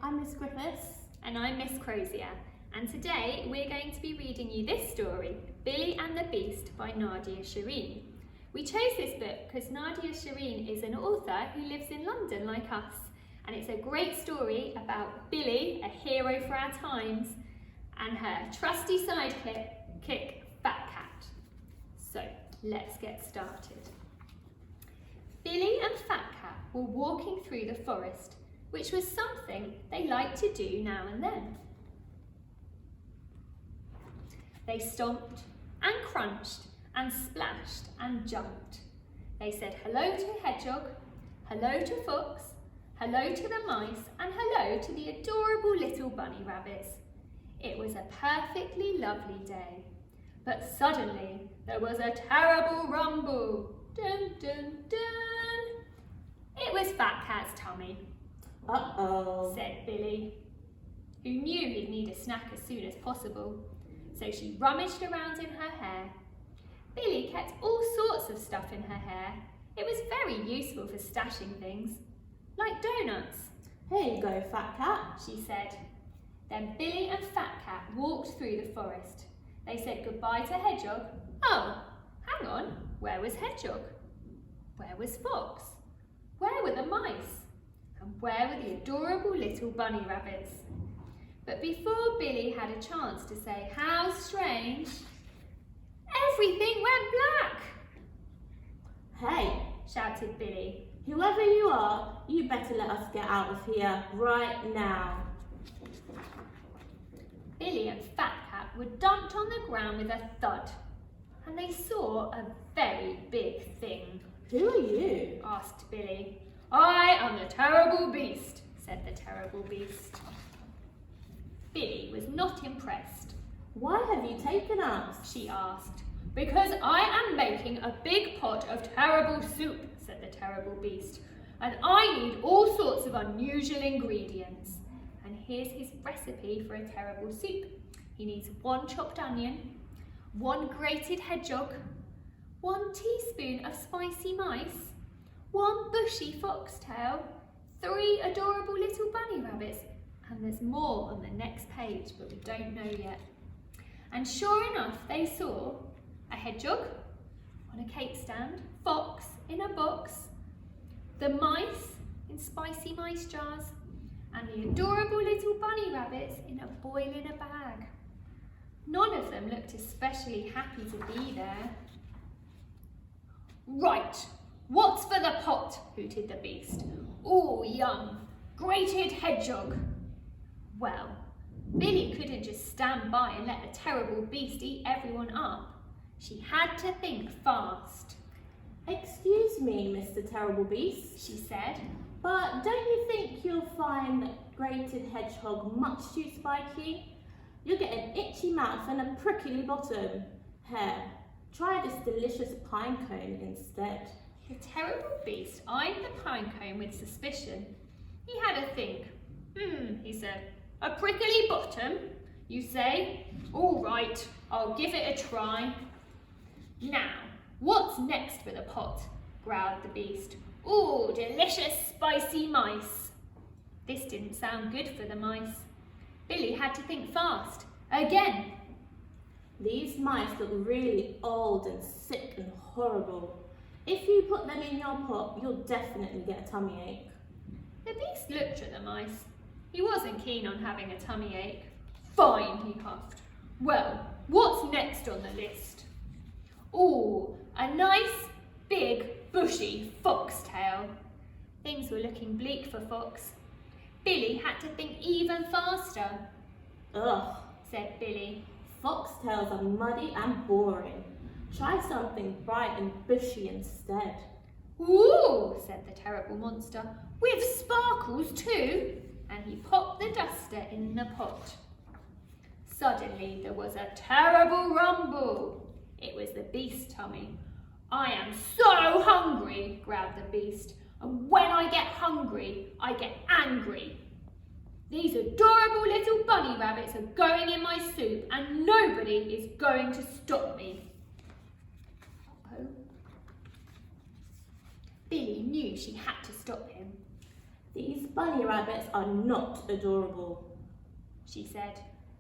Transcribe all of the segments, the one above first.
I'm Miss Griffiths. And I'm Miss Crozier. And today we're going to be reading you this story, Billy and the Beast by Nadia Shireen. We chose this book because Nadia Shireen is an author who lives in London like us. And it's a great story about Billy, a hero for our times, and her trusty sidekick, Fat Cat. So let's get started. Billy and Fat Cat were walking through the forest, which was something they liked to do now and then. They stomped and crunched and splashed and jumped. They said hello to Hedgehog, hello to Fox, hello to the mice, and hello to the adorable little bunny rabbits. It was a perfectly lovely day. But suddenly there was a terrible rumble. Dun, dun, dun. It was Fat Cat's tummy. Uh-oh, said Billy, who knew he'd need a snack as soon as possible. So she rummaged around in her hair. Billy kept all sorts of stuff in her hair. It was very useful for stashing things, like donuts. Here you go, Fat Cat, she said. Then Billy and Fat Cat walked through the forest. They said goodbye to Hedgehog. Oh, hang on, where was Hedgehog? Where was Fox? Where were the mice? And where were the adorable little bunny rabbits? But before Billy had a chance to say, how strange, everything went black. Hey, Shouted Billy. whoever you are, you better let us get out of here right now. Billy and Fat Cat were dumped on the ground with a thud, and they saw a very big thing. Who are you? Asked Billy. I am the terrible beast, said the terrible beast. Billy was not impressed. Why have you taken us? She asked. Because I am making a big pot of terrible soup, said the terrible beast, and I need all sorts of unusual ingredients. And here's his recipe for a terrible soup. He needs 1 chopped onion, 1 grated hedgehog, 1 teaspoon of spicy mice, 1 bushy foxtail, 3 adorable little bunny rabbits, and there's more on the next page, but we don't know yet. And sure enough, they saw a hedgehog on a cake stand, Fox in a box, the mice in spicy mice jars, and the adorable little bunny rabbits in a boil in a bag. None of them looked especially happy to be there. Right, what's for the pot? Hooted the beast. Ooh, yum, grated hedgehog. Well, Billy couldn't just stand by and let the terrible beast eat everyone up. She had to think fast. Excuse me, Mr. Terrible Beast, She said. but don't you think you'll find grated hedgehog much too spiky? You'll get an itchy mouth and a prickly bottom. Here, try this delicious pine cone instead. The terrible beast eyed the pine cone with suspicion. He had a think. He said, a prickly bottom, you say? All right, I'll give it a try. Now, what's next for the pot? Growled the beast. Ooh, delicious spicy mice. This didn't sound good for the mice. Billy had to think fast. Again. These mice look really old and sick and horrible. If you put them in your pot, you'll definitely get a tummy ache. The beast looked at the mice. He wasn't keen on having a tummy ache. Fine, he puffed. Well, what's next on the list? Ooh, a nice, big, bushy foxtail. Things were looking bleak for Fox. Billy had to think even faster. Ugh, Said Billy. foxtails are muddy and boring. Try something bright and bushy instead. Ooh, said the terrible monster, with sparkles too. And he popped the duster in the pot. Suddenly there was a terrible rumble. It was the beast's tummy. I am so hungry, growled the beast. And when I get hungry, I get angry. These adorable little bunny rabbits are going in my soup and nobody is going to stop me. Oh. Billy knew she had to stop him. These bunny rabbits are not adorable, she said.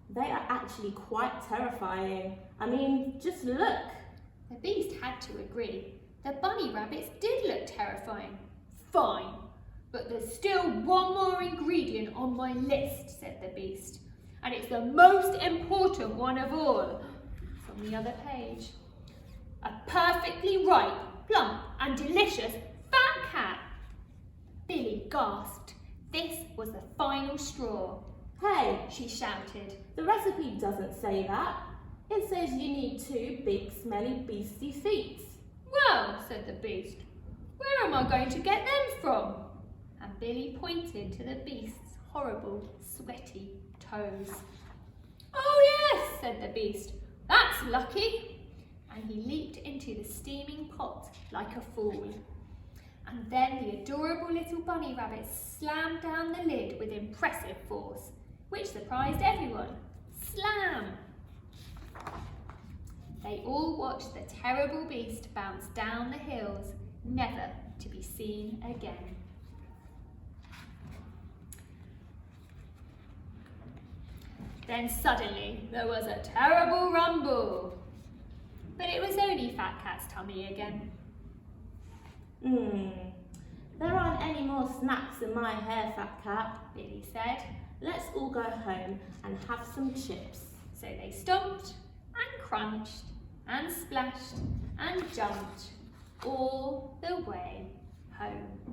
they are actually quite terrifying. I mean, just look. The Beast had to agree. The bunny rabbits did look terrifying. Fine, but there's still one more ingredient on my list, said the Beast. And it's the most important one of all. From the other page. A perfectly ripe, plump and delicious fat cat. Billy gasped. This was the final straw. Hey, She shouted. the recipe doesn't say that. It says you need 2 big, smelly, beastie feet. Well, said the Beast, where am I going to get them from? And Billy pointed to the Beast's horrible, sweaty toes. Oh yes, said the Beast, that's lucky. And he leaped into the steaming pot like a fool. And then the adorable little bunny rabbit slammed down the lid with impressive force, which surprised everyone. Slam! They all watched the terrible Beast bounce down the hills, never to be seen again. Then suddenly there was a terrible rumble. But it was only Fat Cat's tummy again. There aren't any more snacks in my hair, Fat Cat. Billy said. Let's all go home and have some chips. So they stomped and crunched and splashed and jumped all the way home.